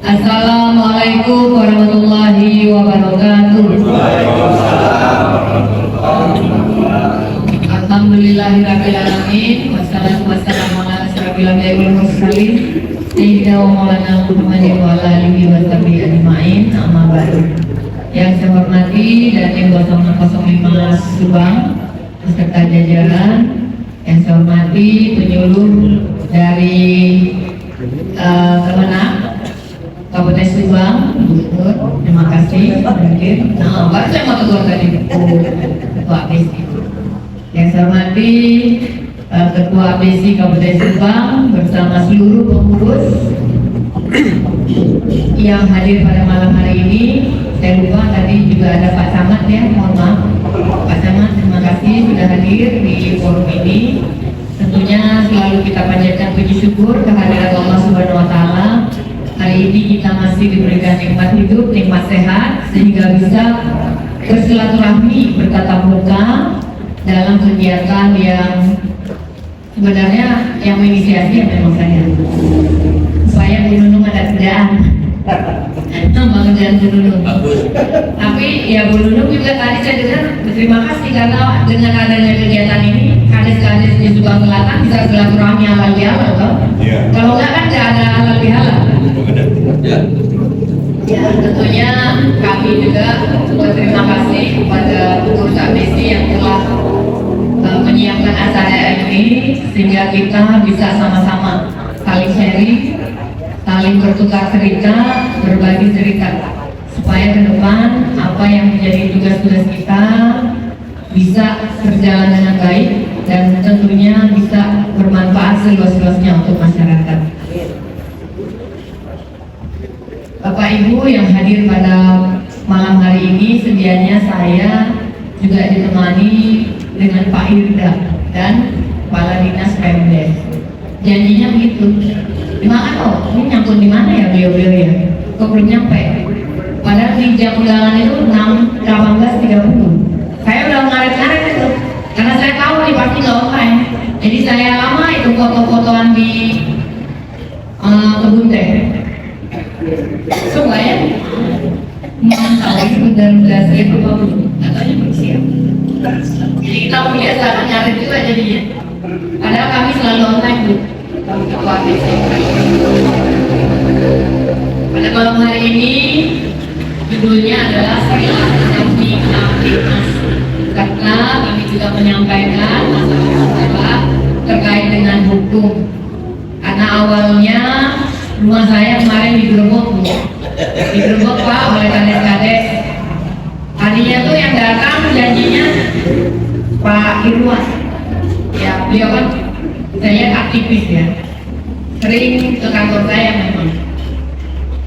Assalamualaikum warahmatullahi wabarakatuh. Alhamdulillahirabbil alamin wassalatu wassalamu ala asyrofil anbiya'i wal mursalin sayyidina wa maulana Muhammadin wa ala alihi wa sahbihi ajma'in. Amma ba'du. Yang saya hormati Dandim 0605 Subang beserta jajaran, yang saya hormati penyuluh dari Kemenang Kabupaten Subang, terima kasih hadir. Nah, baru saya mau keluar tadi Ketua APC. Yang saya hormati Ketua APC Kabupaten Subang bersama seluruh pengurus yang hadir pada malam hari ini. Saya lupa tadi juga ada Pak Camat ya, mohon maaf. Pak Camat, terima kasih sudah hadir di forum ini. Tentunya selalu kita panjatkan puji syukur kehadirat Allah Subhanahu wa taala. Hari ini kita masih diberikan nikmat hidup, nikmat sehat, sehingga bisa bersilaturahmi, bertatap muka dalam kegiatan yang sebenarnya yang menginisiasi memang saya. Supaya Bu Nunung ada kerjaan. Nama kerjaan Bu Nunung. Tapi ya Bu Nunung juga tadi saya dengar berterima kasih karena dengan adanya kegiatan ini kades-kades di Subang Selatan bisa silaturahmi halal bihalal toh. Kalau enggak kan nggak ada halal bihalal. Ya, tentunya kami juga berterima kasih kepada pengurus APC yang telah menyiapkan acara ini sehingga kita bisa sama-sama saling sharing, saling bertukar cerita, berbagi cerita supaya ke depan apa yang menjadi tugas-tugas kita bisa berjalan dengan baik dan tentunya bisa bermanfaat seluas-luasnya untuk masyarakat. Bapak Ibu yang hadir pada malam hari ini, sedianya saya juga ditemani dengan Pak Irda dan Kepala Dinas Pemdes. Janjinya begitu. Dimakan ini nyangkut di mana ya beliau-beliau ya? Kok belum nyampe? Padahal di jam undangan itu 18.30. Saya udah ngaret-ngaret itu, karena saya tahu nih pasti nggak online. Jadi saya lama itu foto-fotoan di kebun teh. Coba ya, mantap ini benar-benar saya katanya bersiap. Jadi kita punya saat ngaret juga jadinya. Padahal kami selalu online Bu. Pada malam hari ini judulnya adalah silaturahmi aktivitas, karena kami juga menyampaikan masalah terkait dengan hukum. Karena awalnya rumah saya kemarin digerebek Bu, digerebek Pak oleh kades-kades. Tadinya tuh yang datang janjinya Pak Irwan, ya beliau kan saya aktivis ya, sering ke kantor saya memang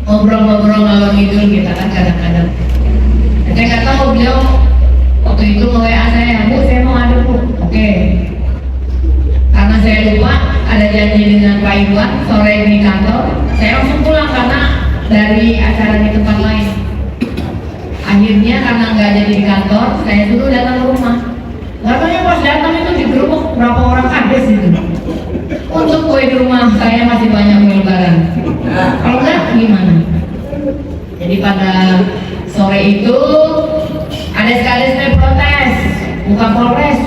ngobrol-ngobrol ngalor ngidul kita kan kadang-kadang. Saya nggak tahu beliau waktu itu nge-WA saya, Bu saya mau ada Bu, oke. Karena saya lupa ada janji dengan Pak Irwan sore di kantor, saya langsung pulang karena dari acara di tempat lain. Akhirnya karena nggak jadi di kantor, saya suruh datang ke rumah. Katanya pas datang itu digerubuk berapa orang kades itu. Untuk kue di rumah saya masih banyak kue lebaran. Kalau enggak gimana? Jadi pada sore itu kades-kades protes, bukan Polres.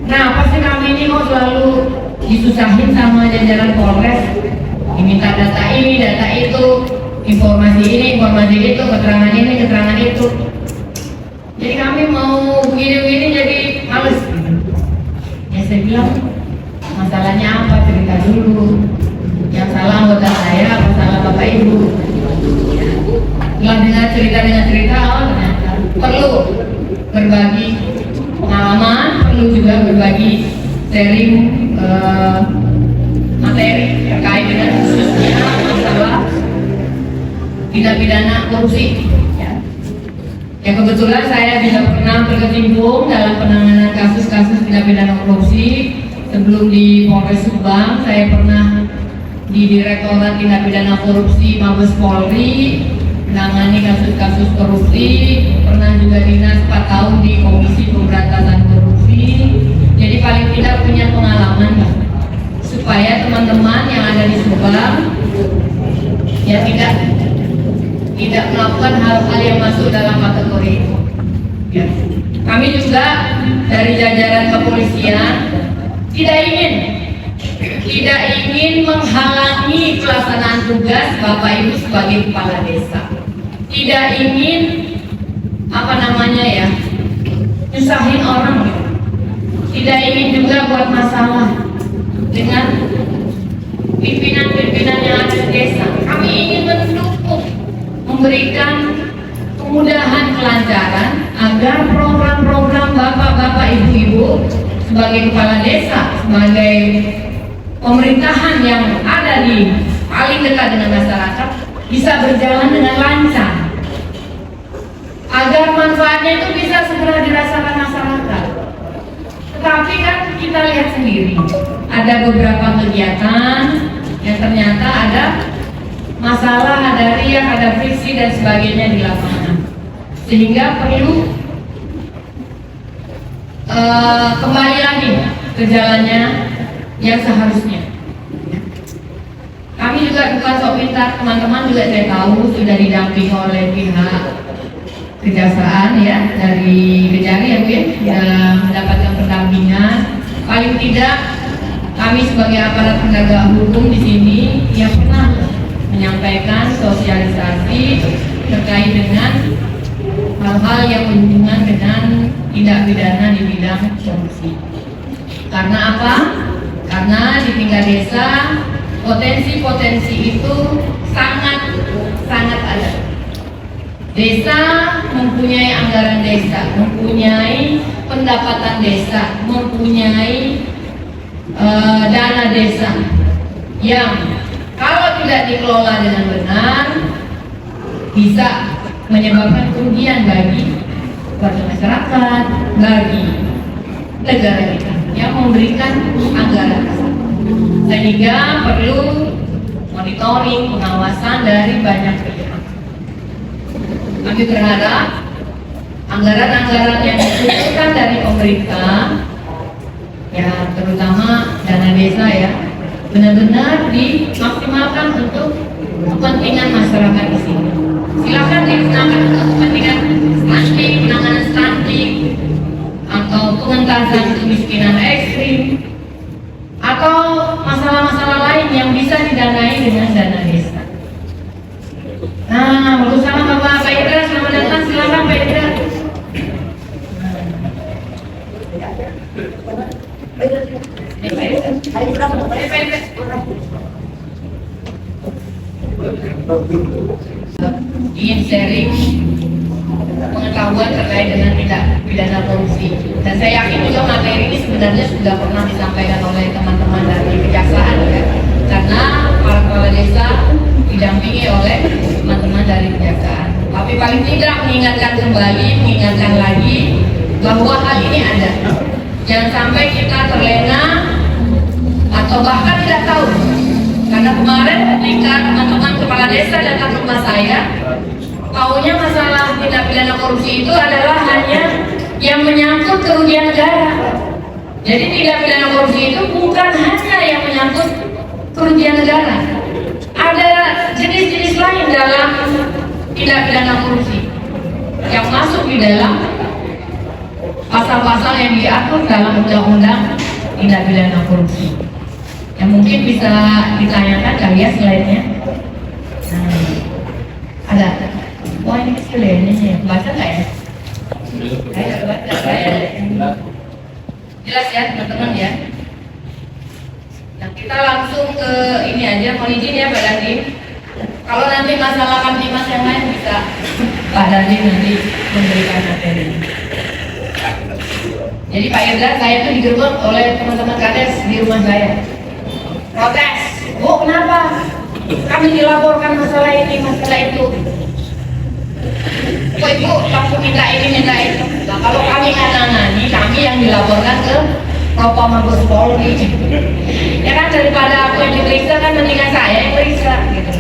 Nah, apa sih kami ini kok selalu disusahin sama jajaran Polres? Diminta data ini, data itu, informasi ini, informasi itu, keterangan ini, keterangan itu. Jadi kami mau begini-begini jadi males. Ya saya bilang, masalahnya apa? Cerita dulu. Yang salah anggota saya, apa salah Bapak Ibu? Setelah dengar cerita oh ternyata perlu berbagi pengalaman, perlu juga berbagi sharing materi terkait dengan khususnya masalah tindak pidana korupsi. Ya kebetulan saya juga pernah berkecimpung dalam penanganan kasus-kasus tindak pidana korupsi. Sebelum di Polres Subang, saya pernah di Direktorat Tindak Pidana Korupsi Mabes Polri, menangani kasus-kasus korupsi. Pernah juga dinas 4 tahun di Komisi Pemberantasan Korupsi. Jadi paling tidak punya pengalaman, Pak, supaya teman-teman yang ada di Subang ya tidak melakukan hal-hal yang masuk dalam kategori itu. Ya. Kami juga dari jajaran kepolisian tidak ingin menghalangi pelaksanaan tugas Bapak Ibu sebagai kepala desa. Tidak ingin nyusahin orang. Tidak ingin juga buat masalah dengan pimpinan-pimpinan yang ada di desa. Kami ingin mendukung, memberikan kemudahan kelancaran agar program-program bapak-bapak, ibu-ibu sebagai kepala desa, sebagai pemerintahan yang ada di paling dekat dengan masyarakat bisa berjalan dengan lancar, agar manfaatnya itu bisa segera dirasakan masyarakat. Tetapi kan kita lihat sendiri, ada beberapa kegiatan yang ternyata ada masalah, ada riak, ada friksi dan sebagainya di lapangan, sehingga perlu kembali lagi ke jalannya yang seharusnya. Kami juga bukan sok pintar, teman-teman juga saya tahu sudah didampingi oleh pihak kejaksaan ya, dari Kejari ya mungkin mendapatkan pendampingan. Paling tidak kami sebagai aparat penegak hukum di sini yang pernah menyampaikan sosialisasi terkait dengan hal-hal yang berhubungan dengan tindak pidana di bidang korupsi. Karena apa? Karena di tingkat desa potensi-potensi itu sangat ada. Desa mempunyai anggaran desa, mempunyai pendapatan desa, mempunyai dana desa yang kalau tidak dikelola dengan benar bisa menyebabkan kerugian bagi warga masyarakat, bagi negara kita yang memberikan anggaran tersebut. Sehingga perlu monitoring, pengawasan dari banyak pihak. Kami berharap anggaran-anggaran yang dikumpulkan dari pemerintah, ya terutama dana desa ya, benar-benar dimaksimalkan untuk kepentingan masyarakat di sini. Silakan digunakan untuk kepentingan stunting, penanganan stunting, atau pengentasan kemiskinan ekstrim, atau masalah-masalah lain yang bisa didanai dengan dana desa. Nah, bersama Bapak Indra, selamat datang. Silakan Pak Indra. Ingin sharing pengetahuan terkait dengan tindak pidana korupsi, dan saya yakin juga materi ini sebenarnya sudah pernah disampaikan oleh teman-teman dari kejaksaan ya, karena para kepala desa didampingi oleh teman-teman dari kejaksaan. Tapi paling tidak mengingatkan lagi bahwa hal ini ada. Jangan sampai kita terlena atau bahkan tidak tahu. Karena kemarin ketika teman-teman kepala desa datang ke rumah saya, taunya masalah tindak pidana korupsi itu adalah hanya yang menyangkut kerugian negara. Jadi tindak pidana korupsi itu bukan hanya yang menyangkut kerugian negara. Ada jenis-jenis lain dalam tindak pidana korupsi yang masuk di dalam pasal-pasal yang diatur dalam undang-undang tindak pidana korupsi. Yang mungkin bisa ditanyakan kali ya slide-nya. Ada. Wah ini kecil ya ini, baca nggak ya? Saya baca, jelas ya teman-teman ya. Nah kita langsung ke ini aja, mohon izin ya Pak Dandim. Kalau nanti masalah kamtimas yang lain bisa Pak Dandim nanti memberikan materi. Jadi Pak Indra, saya tuh digerebek oleh teman-teman kades di rumah saya. Protes, Bu kenapa? Kami dilaporkan masalah ini, masalah itu. Kok Ibu langsung minta ini, minta itu. Nah, kalau kami menangani, kami yang dilaporkan ke Propam Mabes Polri. Ya kan daripada aku yang diperiksa kan mendingan saya yang periksa gitu.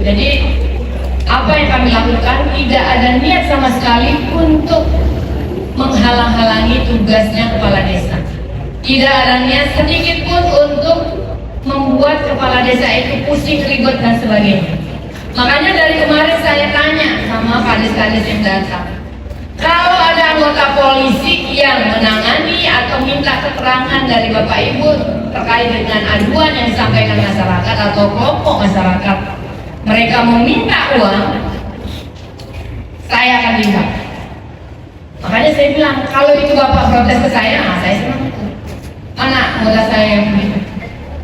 Jadi apa yang kami lakukan tidak ada niat sama sekali untuk menghalang-halangi tugasnya kepala desa. Tidak ada niat sedikit pun untuk membuat kepala desa itu pusing, ribet dan sebagainya. Makanya dari kemarin saya tanya sama kades-kades yang datang, kalau ada anggota polisi yang menangani atau minta keterangan dari Bapak Ibu terkait dengan aduan yang disampaikan masyarakat atau kelompok masyarakat, mereka meminta uang, saya akan tindak. Makanya saya bilang, kalau itu Bapak protes ke saya, saya senang. Mana anggota saya yang begitu?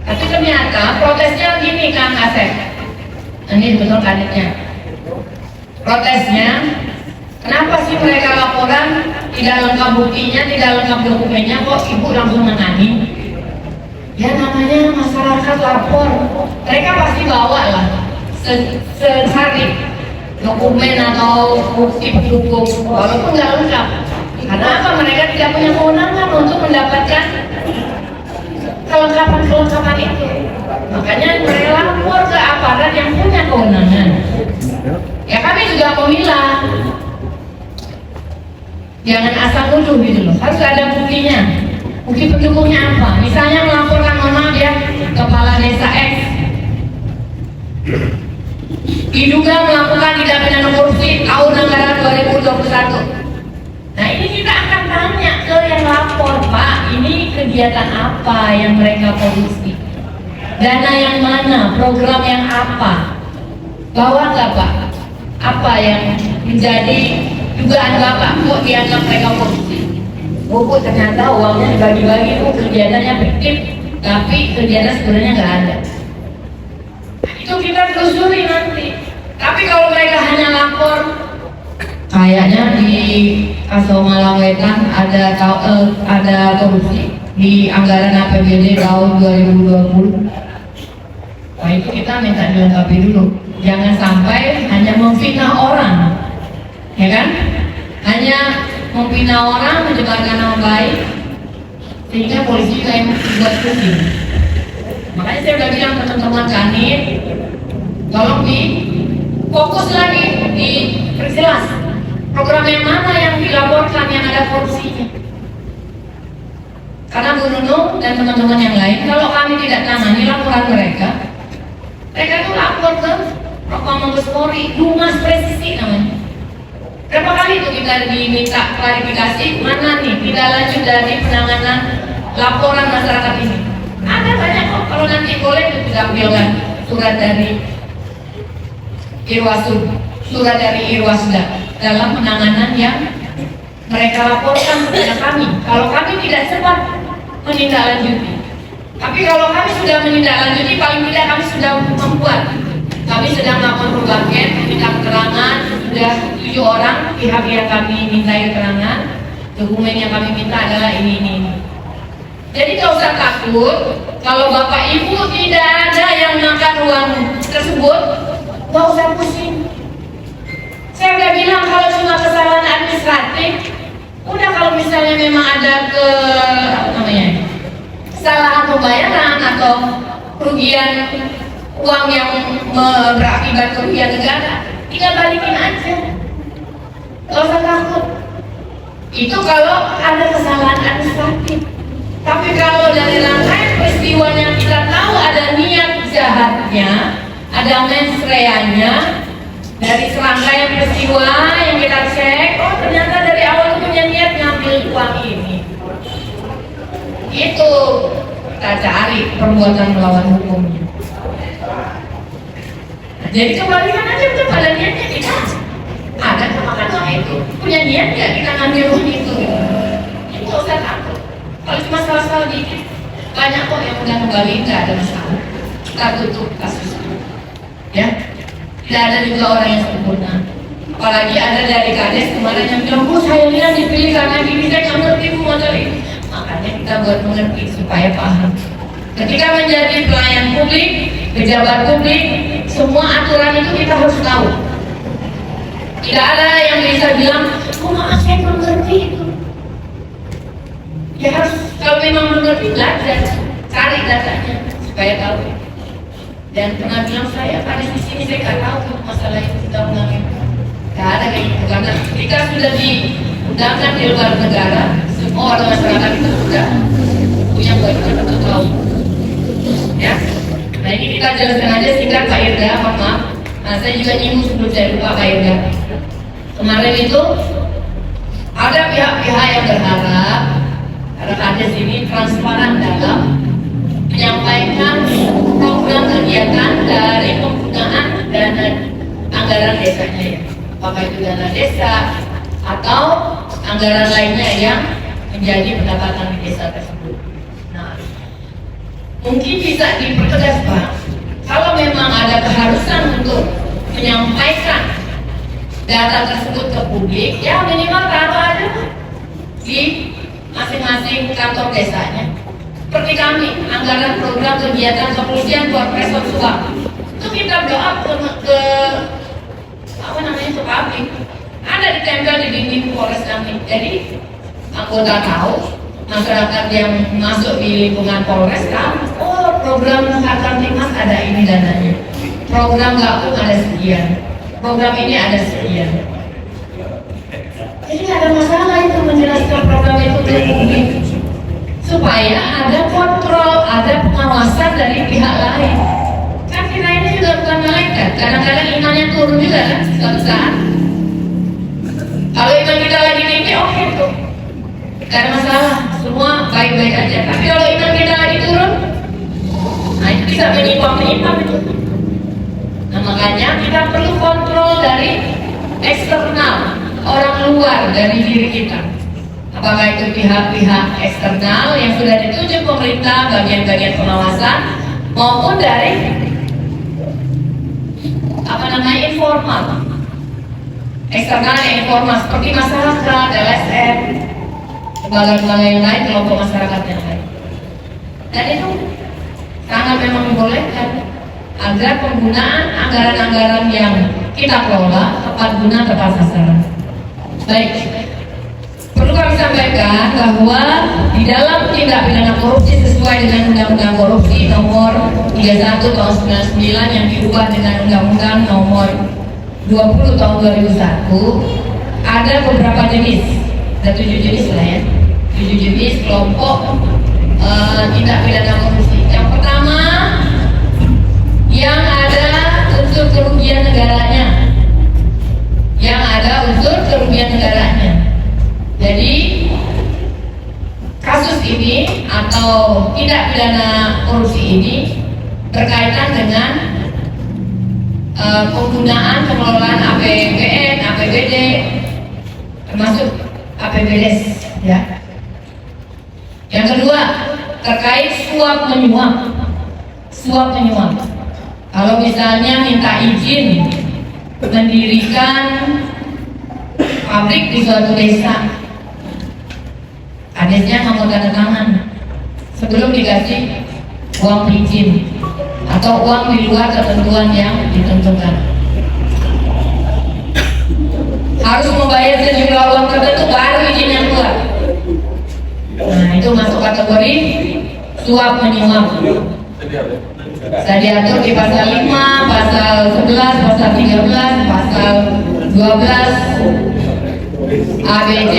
Tapi ternyata protesnya gini, Kang Asep. Ini betul kadetnya. Protesnya, kenapa sih mereka laporan tidak lengkap buktinya, tidak lengkap dokumennya, kok ibu langsung menangani? Ya namanya masyarakat lapor, mereka pasti bawa lah sehari dokumen atau bukti pendukung, walaupun nggak lengkap. Karena apa? Mereka tidak punya kewenangan untuk mendapatkan kelengkapan itu. Makanya mereka lapor ke aparat yang punya kewenangan. Ya kami juga memilah, jangan asal nuduh gitu loh. Harus ada buktinya. Bukti pendukungnya apa? Misalnya melaporkan, mohon maaf ya, kepala desa X diduga melakukan tindak pidana korupsi tahun anggaran 2021. Nah ini kita akan tanya ke yang lapor, Pak, ini kegiatan apa yang mereka korupsi? Dana yang mana? Program yang apa? Bawa nggak Pak? Apa yang menjadi dugaan Bapak kok dianggap mereka korupsi? Bu, ternyata uangnya dibagi-bagi, Bu, kegiatannya fiktif, tapi kegiatan sebenarnya nggak ada. Itu kita telusuri nanti. Tapi kalau mereka hanya lapor, kayaknya di Kasongalawetan ada korupsi di anggaran APBD tahun 2020. Nah itu kita minta dilengkapi dulu. Jangan sampai hanya memfitnah orang, ya kan? Hanya memfitnah orang, menyebarkan nama baik, sehingga polisi juga yang membuat pusing. Makanya saya udah bilang teman-teman Kanit, tolong fokus lagi, diperjelas program yang mana yang dilaporkan yang ada korupsinya. Karena Bu Nunung dan teman-teman yang lain, kalau kami tidak tangani laporan mereka tuh lapor ke Propam Mabes Polri, Humas Presisi namanya. Berapa kali itu kita diminta klarifikasi, mana nih tidak lanjut dari penanganan laporan masyarakat ini. Ada banyak kok, kalau nanti boleh ditampilkan surat dari Irwasum, surat dari Irwasda dalam penanganan yang mereka laporkan kepada kami. Kalau kami tidak cepat menindaklanjuti, tapi kalau kami sudah menindaklanjuti, paling tidak kami sudah membuat. Kami sedang melakukan berbagai meminta keterangan, sudah 7 orang pihak yang kami mintai keterangan. Dokumen yang kami minta adalah ini. Jadi tidak usah takut kalau Bapak Ibu tidak ada yang makan uang tersebut, nggak usah pusing. Saya udah bilang kalau cuma kesalahan administratif, udah kalau misalnya memang ada kesalahan pembayaran atau kerugian uang yang berakibat kerugian negara, tinggal balikin aja, nggak usah takut. Itu kalau ada kesalahan administratif. Tapi kalau dari rangkaian peristiwa yang kita tahu ada niat jahatnya, ada mens reanya, dari serangkaian peristiwa yang kita cek, oh ternyata dari awal itu punya niat ngambil uang ini. Itu kita cari perbuatan melawan hukumnya. Nah, jadi kembalikan aja udah pada niatnya kita. Ada kemakan uang itu, punya niat nggak kita ngambil uang itu? Itu nggak usah takut. Kalau cuma salah-salah dikit, banyak kok yang udah kembali, nggak ada masalah. Kita tutup kasus itu, ya. Tidak ada juga orang yang sempurna. Apalagi ada dari kades kemarin yang bilang, Bu saya lihat dipilih karena gini, saya nggak ngerti Bu model ini. Makanya kita buat mengerti supaya paham. Ketika menjadi pelayan publik, pejabat publik, semua aturan itu kita harus tahu. Tidak ada yang bisa bilang, oh maaf saya belum ngerti itu. Ya harus, kalau memang mengerti, belajar, cari datanya supaya tahu. Dan pernah bilang saya pada di sini saya nggak tahu masalah itu kita undangin. Nggak ada kayak gitu karena ketika sudah diundangkan di luar negara, semua orang masyarakat itu sudah punya kewajiban untuk tahu. ya. Nah ini kita jelaskan aja singkat Pak Irga, maaf. Nah saya juga nyinggung sebelum saya lupa Pak Irga. Kemarin itu ada pihak-pihak yang berharap ada sini transparan dalam menyampaikan program kegiatan dari penggunaan dana anggaran desanya ya. Apakah itu dana desa atau anggaran lainnya yang menjadi pendapatan di desa tersebut. Nah, mungkin bisa dipertegas Pak, kalau memang ada keharusan untuk menyampaikan data tersebut ke publik, ya minimal taruh aja di masing-masing kantor desanya. Seperti kami, anggaran program kegiatan kepolisian Polres Subang, itu kita doa ke apa namanya ke publik, ada ditempel di dinding Polres kami. Jadi anggota tahu, masyarakat yang masuk di lingkungan Polres tahu, oh program Kartinimas ada ini dananya, program Gapung ada sekian, program ini ada sekian. Jadi ada masalah itu menjelaskan program itu ke publik, supaya ada kontrol, ada pengawasan dari pihak lain. Kan kita ini juga bukan malaikat, kadang-kadang imannya turun juga kan suatu saat. Kalau iman kita lagi tinggi, oke tuh, gak ada masalah, semua baik-baik aja. Tapi kalau iman kita lagi turun, nah itu bisa menyimpang itu. Nah makanya kita perlu kontrol dari eksternal, orang luar dari diri kita. Apakah itu pihak-pihak eksternal yang sudah ditunjuk pemerintah, bagian-bagian pengawasan, maupun dari informal. Eksternal yang informal seperti masyarakat, LSM, lembaga-lembaga yang lain, kelompok masyarakat yang lain. Dan itu sangat memang membolehkan agar penggunaan anggaran-anggaran yang kita kelola tepat guna, tepat sasaran. Baik, perlu kami sampaikan bahwa di dalam tindak pidana korupsi sesuai dengan Undang-Undang Korupsi Nomor 31 Tahun 99 yang diubah dengan Undang-Undang Nomor 20 Tahun 2001, ada beberapa jenis, ada 7 jenis lah ya, 7 jenis kelompok tindak pidana korupsi. Yang pertama, yang ada unsur kerugian negaranya, Jadi kasus ini atau tindak pidana korupsi ini berkaitan dengan penggunaan pengelolaan APBN, APBD, termasuk APBDes, ya. Yang kedua terkait suap menyuap. Kalau misalnya minta izin mendirikan pabrik di suatu desa, adesnya kamu tanda tangan sebelum dikasih uang izin atau uang di luar ketentuan yang ditentukan. Harus membayar sejumlah uang tertentu baru izinnya keluar. Nah, itu masuk kategori suap menyuap. Saya diatur di pasal 5, pasal 11, pasal 13, pasal 12, ABD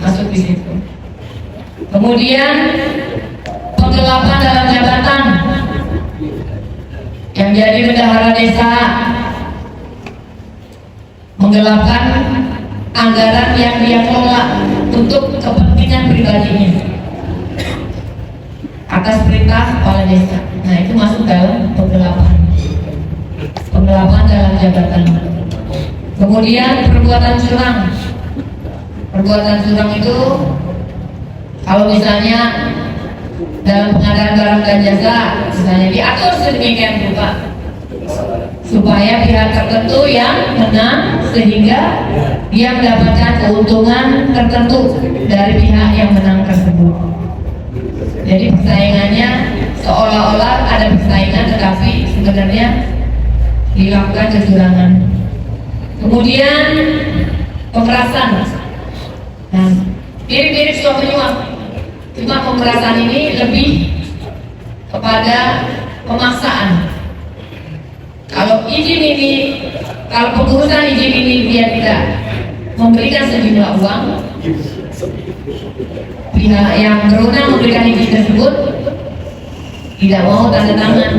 masuk di situ. Kemudian penggelapan dalam jabatan yang jadi bendahara desa, menggelapkan anggaran yang dia kelola untuk kepentingan pribadinya atas perintah kepala desa. Nah, itu masuk dalam penggelapan dalam jabatan. Kemudian perbuatan curang itu kalau misalnya dalam pengadaan barang dan jasa, misalnya diatur sedemikian rupa supaya pihak tertentu yang menang sehingga dia mendapatkan keuntungan tertentu dari pihak yang menang tersebut. Jadi persaingannya seolah-olah ada persaingan, tetapi sebenarnya dilakukan kecurangan. Kemudian pemerasan. Nah, mirip-mirip suap menyuap, cuma pemerasan ini lebih kepada pemaksaan. Kalau pengurusan izin ini dia tidak memberikan sejumlah uang, pihak yang berwenang memberikan izin tersebut tidak mau tanda tangan.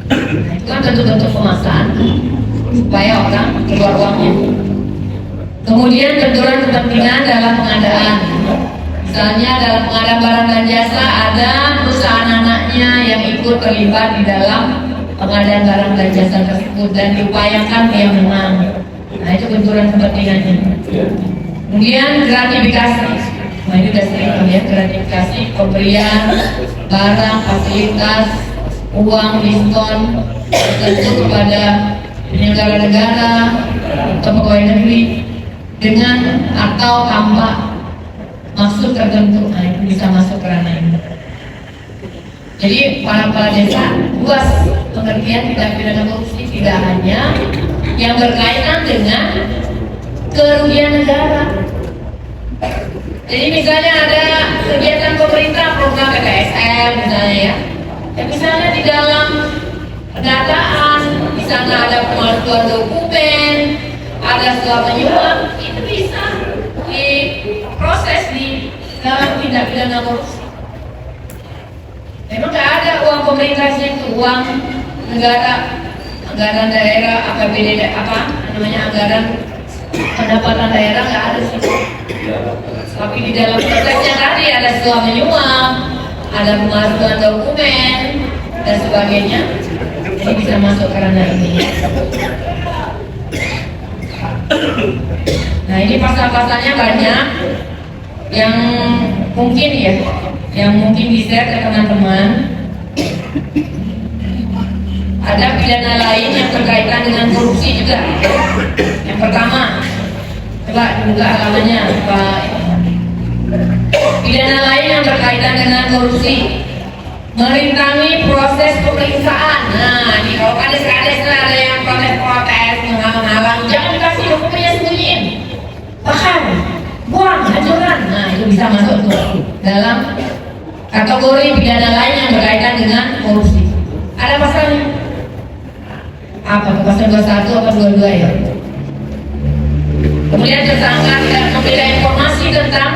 Nah, itu kan bentuk-bentuk pemaksaan supaya orang keluar uangnya. Kemudian benturan kepentingan dalam pengadaan. Misalnya dalam pengadaan barang dan jasa ada perusahaan anaknya yang ikut terlibat di dalam pengadaan barang dan jasa tersebut dan diupayakan dia menang. Nah, itu benturan kepentingannya. Kemudian gratifikasi. Nah, ini sudah sering ya, gratifikasi pemberian barang, fasilitas, uang, diskon tertentu kepada penyelenggara negara atau pegawai negeri dengan atau tanpa maksud tertentu. Nah, itu bisa masuk ke ranah ini. Jadi para kepala desa luas pengertian tindak pidana korupsi, tidak hanya yang berkaitan dengan kerugian negara. Jadi misalnya ada kegiatan pemerintah, program PPSM misalnya ya, misalnya di dalam pendataan, di sana ada pemalsuan dokumen, ada suap menyuap, itu bisa diproses di dalam tindak pidana korupsi. Memang nggak ada uang pemerintah itu, uang negara, anggaran daerah, APBD apa namanya, anggaran pendapatan daerah nggak ada sih. Tapi di dalam prosesnya tadi ada suap menyuap, ada pemalsuan dokumen dan sebagainya. Ini bisa masuk ke ranah ini. Nah, ini pasal-pasalnya banyak yang mungkin ya, yang mungkin di-share ke teman-teman. Ada pidana lain yang berkaitan dengan korupsi juga. Yang pertama, coba dibuka halamannya, Pak. Pidana lain yang berkaitan dengan korupsi, merintangi proses pemeriksaan. Nah, ini kalau kades-kades ada yang protes-protes, menghalang-halang, jangan dikasih dokumennya, sembunyiin, bahkan buang, hancurkan. Nah, itu bisa masuk tuh dalam kategori pidana lain yang berkaitan dengan korupsi. Ada pasalnya. Apa? Pasal 21 atau 22 ya? Kemudian tersangka tidak memberikan informasi tentang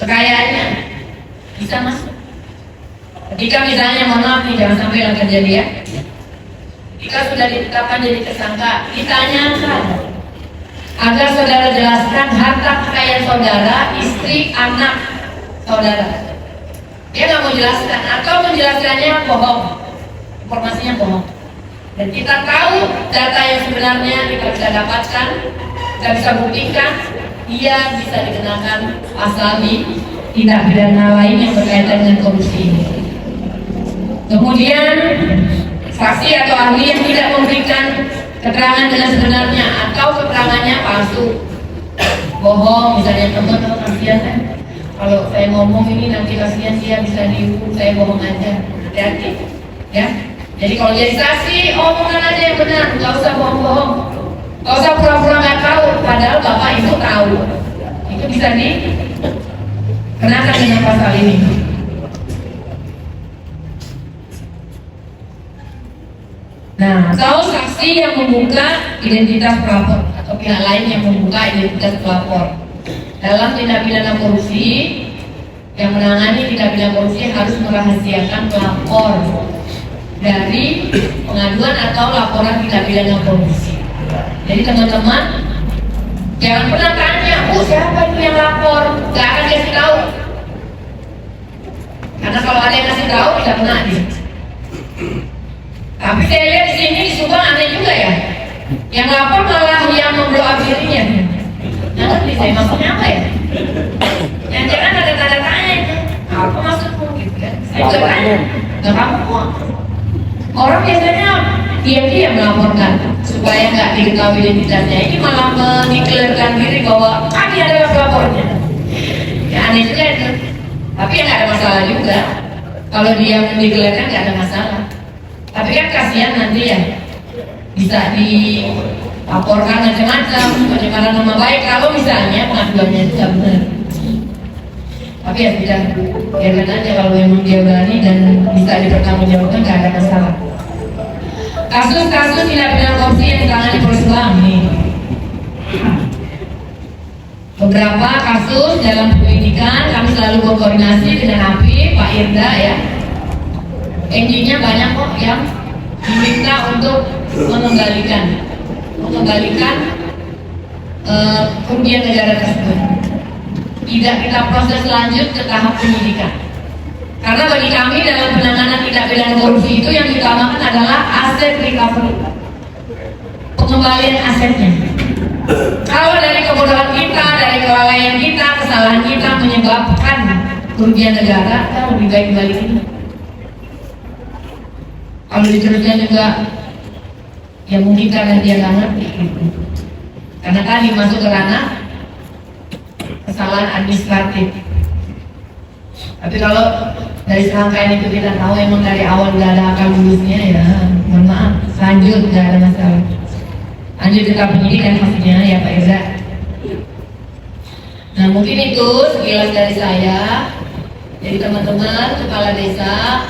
kekayaannya, bisa masuk. Ketika misalnya, mohon maaf nih, jangan sampai yang terjadi ya, jika sudah ditetapkan jadi tersangka, ditanyakan agar saudara jelaskan harta kekayaan saudara, istri, anak saudara. Dia nggak mau jelaskan atau menjelaskannya bohong, informasinya bohong. Dan kita tahu data yang sebenarnya kita bisa dapatkan, kita bisa buktikan, dia bisa dikenakan pasal di tindak pidana lain yang berkaitan dengan korupsi ini. Kemudian saksi atau ahli yang tidak memberikan keterangan dengan sebenarnya atau keterangannya palsu, bohong, misalnya teman-teman kasihan kan, kalau saya ngomong ini nanti kasihan dia bisa dihukum, saya bohong aja, hati-hati ya. Jadi kalau jadi saksi, omongan aja yang benar, nggak usah bohong-bohong, nggak usah pura-pura nggak tahu, padahal bapak itu tahu. Itu bisa dikenakan dengan pasal ini. Nah, atau saksi yang membuka identitas pelapor atau pihak lain yang membuka identitas pelapor dalam tindak pidana korupsi, yang menangani tindak pidana korupsi harus merahasiakan pelapor dari pengaduan atau laporan tindak pidana korupsi. Jadi teman-teman jangan pernah tanya, siapa itu yang lapor? Gak akan kasih tahu. Karena kalau ada yang kasih tahu tidak pernah dia. Tapi saya lihat di sini di Subang aneh juga ya. Yang lapor malah yang memblow up dirinya. Nanti saya maksudnya apa ya? Yang jangan ada tanda tanya itu. Apa maksudmu gitu kan? Saya juga tanya. Gak kamu kok. Orang biasanya diam-diam melaporkan supaya nggak diketahui identitasnya. Ini malah mendeklarasikan diri bahwa kami adalah pelapornya. Ya aneh juga itu. Tapi ya nggak ada masalah juga. Kalau dia mendeklarasikan nggak ada masalah. Tapi kan kasihan nanti ya, bisa dilaporkan macam-macam, pencemaran nama baik kalau misalnya pengaduannya tidak benar. Tapi ya tidak, biarkan aja kalau memang dia berani dan bisa dipertanggungjawabkan, nggak ada masalah. Kasus-kasus tindak pidana korupsi yang ditangani polisi Subang nih. beberapa kasus dalam penyidikan kami selalu berkoordinasi dengan API, Pak Irda ya. Endingnya banyak kok yang diminta untuk mengembalikan kerugian negara tersebut. Tidak kita proses lanjut ke tahap penyidikan. Karena bagi kami dalam penanganan tindak pidana korupsi itu yang diutamakan adalah aset recovery, pengembalian asetnya. Kalau dari kebodohan kita, dari kelalaian kita, kesalahan kita menyebabkan kerugian negara, kita lebih baik balikin. Kalau diteruskan juga, ya mungkin karena dia nggak ngerti. Karena tadi masuk ke ranah kesalahan administratif. Tapi kalau dari serangkaian itu kita tahu emang dari awal udah ada akal bulusnya, ya mohon maaf, lanjut, nggak ada masalah. Lanjut kita penyidikan maksudnya ya Pak Irza. Nah mungkin itu sekilas dari saya. Jadi teman-teman kepala desa,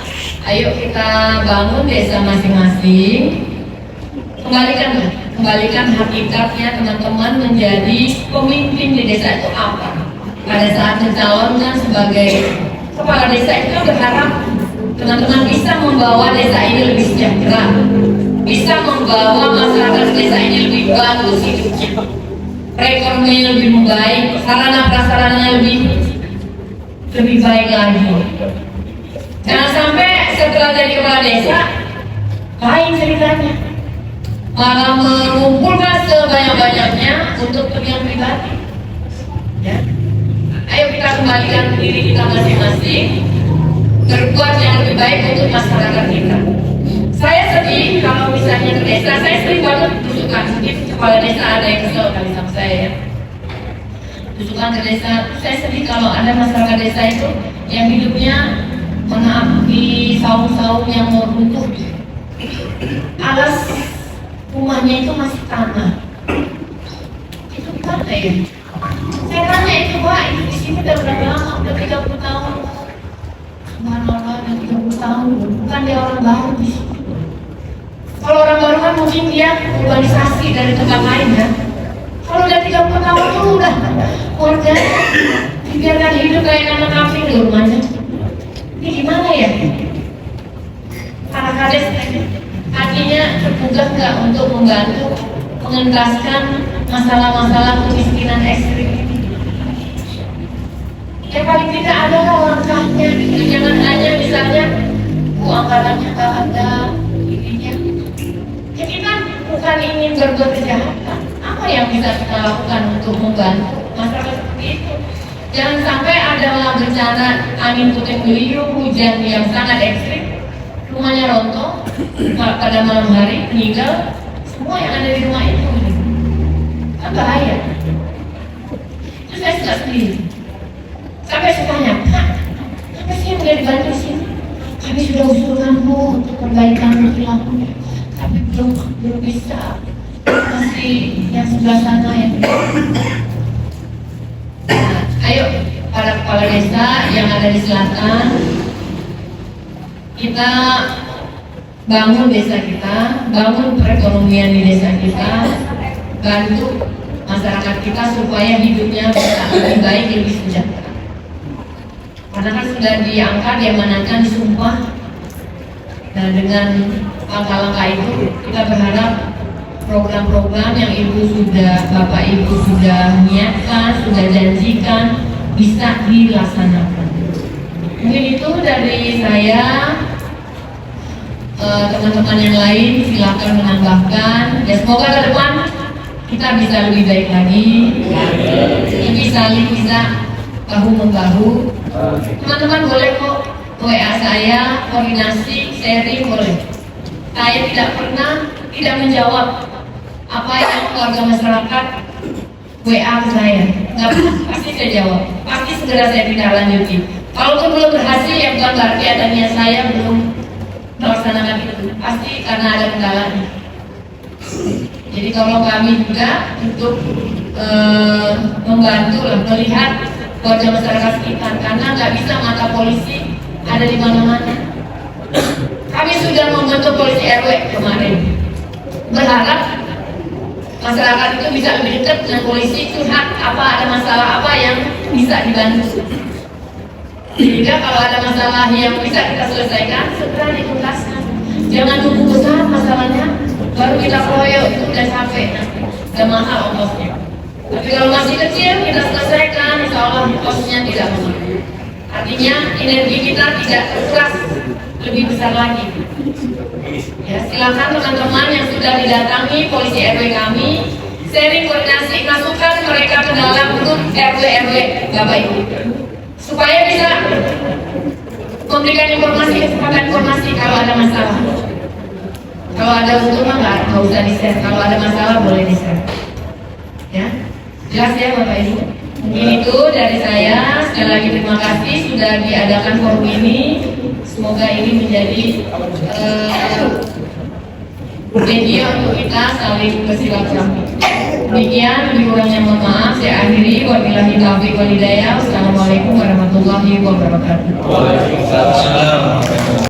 ayo kita bangun desa masing-masing. Kembalikan hakikatnya teman-teman menjadi pemimpin di desa itu apa? Pada saat mencalonkan sebagai kepala desa itu berharap teman-teman bisa membawa desa ini lebih sejahtera, bisa membawa masyarakat desa ini lebih bagus hidupnya, perekonomiannya lebih membaik, sarana prasarananya lebih baik lagi. Jangan sampai setelah jadi kepala desa lain ceritanya, malah mengumpulkan sebanyak-banyaknya untuk kepentingan pribadi. Ya. Ayo kita kembalikan diri kita masing-masing, berbuat yang lebih baik untuk masyarakat kita. Saya sedih kalau misalnya ke desa, saya sering banget tusukan. Mungkin kepala desa ada yang kesel kali sama saya ya. Tusukan ke desa, saya sedih kalau ada masyarakat desa itu yang hidupnya di saung-saung yang mau runtuh. Alas rumahnya itu masih tanah. Itu gimana ya? Saya tanya itu Pak, itu di sini udah berapa lama? Udah 30 tahun. Subhanallah, udah 30 tahun. Bukan dia orang baru di sini. Kalau orang baru kan mungkin dia urbanisasi dari tempat lain ya. Kalau udah 30 tahun tuh udah warga dibiarkan hidup kayak anak kambing di rumahnya. Ini gimana ya? Para kades artinya tergugah nggak untuk membantu mengentaskan masalah-masalah kemiskinan ekstrim ini? Ya paling tidak ada langkahnya, jangan hanya misalnya anggarannya nggak ada, ininya. Ya kita bukan ingin berbuat kejahatan. Apa yang bisa kita lakukan untuk membantu masyarakat seperti itu? Jangan sampai ada bencana angin puting beliung, hujan yang sangat ekstrim, rumahnya rontok pada malam hari, meninggal semua yang ada di rumah itu. Kan bahaya. Itu saya suka sendiri. Sampai saya tanya, Pak, apa sih yang boleh dibantu di sini? Kami sudah usulkan Bu untuk perbaikan perilakunya, tapi belum bisa. Masih yang sebelah sana ya. Nah, ayo para kepala desa yang ada di selatan, kita bangun desa kita, bangun perekonomian di desa kita, bantu masyarakat kita supaya hidupnya bisa lebih baik, lebih sejahtera. Karena kan sudah diangkat, diamanatkan, disumpah. Nah dengan langkah-langkah itu kita berharap program-program yang Bapak Ibu sudah niatkan, sudah janjikan bisa dilaksanakan. Mungkin itu dari saya. Teman-teman yang lain silakan menambahkan. Ya semoga ke depan kita bisa lebih baik lagi, lebih saling bisa bahu membahu. Teman-teman boleh kok WA saya, koordinasi, sharing boleh. Saya tidak menjawab apa yang keluarga masyarakat WA ke saya. Nggak pasti saya jawab, pasti segera saya tidak lanjuti. Kalau belum berhasil ya bukan berarti adanya saya belum melaksanakan itu, pasti karena ada kendalanya. Jadi kalau kami juga untuk membantu melihat wajah masyarakat sekitar, karena nggak bisa mata polisi ada di mana-mana. Kami sudah membentuk polisi RW kemarin, berharap masyarakat itu bisa lebih dekat dengan polisi, curhat apa, ada masalah apa yang bisa dibantu. Sehingga kalau ada masalah yang bisa kita selesaikan, segera dituntaskan. Jangan tunggu besar masalahnya, baru kita koyok, itu udah capek nanti, udah mahal ongkosnya. Tapi kalau masih kecil, kita selesaikan, insya Allah ongkosnya tidak mahal. Artinya energi kita tidak terkuras lebih besar lagi. Ya, silakan teman-teman yang sudah didatangi polisi RW kami, sharing koordinasi, masukkan mereka ke dalam grup RW Bapak Ibu, supaya bisa memberikan informasi, kesempatan informasi kalau ada masalah. Kalau ada untungnya nggak usah di-share, kalau ada masalah boleh di-share. Ya, jelas ya Bapak Ibu. Mungkin itu dari saya. Sekali lagi terima kasih sudah diadakan forum ini. Semoga ini menjadi media untuk kita saling bersilaturahmi. Demikian, lebih kurangnya mohon maaf. Saya akhiri. Wabillahi taufiq wal hidayah. Wassalamualaikum warahmatullahi wabarakatuh. Waalaikumsalam.